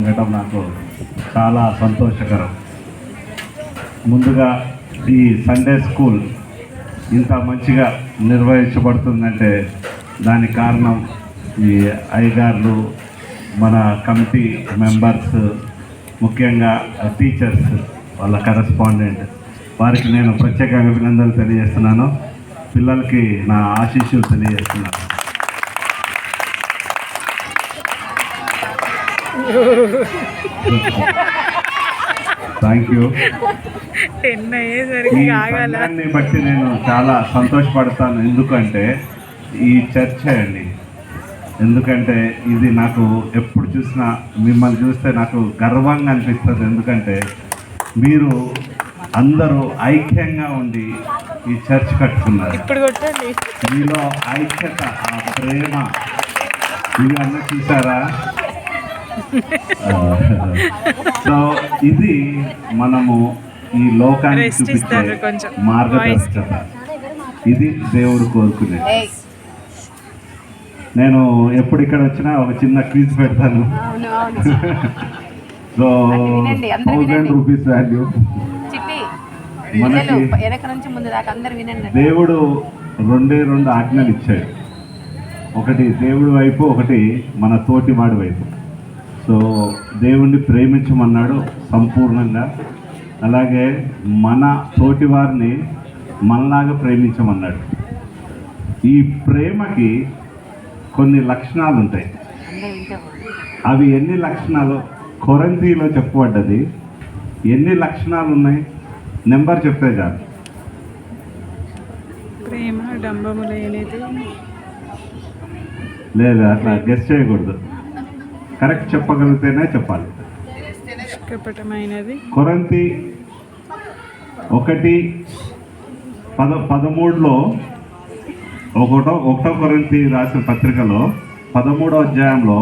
ఉండటం నాకు చాలా సంతోషకరం. ముందుగా ఈ సండే స్కూల్ ఇంత మంచిగా నిర్వహించబడుతుందంటే దానికి కారణం ఈ అయ్యగారులు, మన కమిటీ మెంబర్స్, ముఖ్యంగా టీచర్స్, వాళ్ళ కరెస్పాండెంట్, వారికి నేను ప్రత్యేకంగా అభినందనలు తెలియజేస్తున్నాను. పిల్లలకి నా ఆశీస్సులు తెలియజేస్తున్నాను. Thank you. ఈ సమయాన్ని బట్టి నేను చాలా సంతోషపడతాను. ఎందుకంటే ఈ చర్చ అండి, ఎందుకంటే ఇది నాకు ఎప్పుడు చూసినా మిమ్మల్ని చూస్తే నాకు గర్వంగా అనిపిస్తుంది. ఎందుకంటే మీరు అందరూ ఐక్యంగా ఉండి ఈ చర్చ్ కట్టుకున్నారు. మీలో ఐక్యత, ఆ ప్రేమ, ఇవి అన్న చూసారా? సో ఇది మనము ఈ లోకానికి చూపించే మార్గదర్శకత. ఇది దేవుడు కోరుకునేది. నేను ఎప్పుడు ఇక్కడ వచ్చినా ఒక చిన్న క్విజ్ పెడతాను. So 1000 rupees value. మనకి దేవుడు 2 ఆజ్ఞలు ఇచ్చాడు. ఒకటి దేవుడి వైపు, ఒకటి మన తోటివాడి వైపు. సో దేవుణ్ణి ప్రేమించమన్నాడు సంపూర్ణంగా, అలాగే మన తోటివారిని మనలాగా ప్రేమించమన్నాడు. ఈ ప్రేమకి కొన్ని లక్షణాలు ఉంటాయి. అవి ఎన్ని లక్షణాలు కొరింథీలో చెప్పబడ్డది. ఎన్ని లక్షణాలు ఉన్నాయి? నెంబర్ చెప్తే చాలు. ప్రేమ డంబము లేనిది. లేదా అట్లా గెస్ట్ చేయకూడదు, కరెక్ట్ చెప్పగలిగితేనే చెప్పాలి. కొరింథీ 1:13లో ఒకటో కొరింథీ రాసిన పత్రికలో 13వ అధ్యాయంలో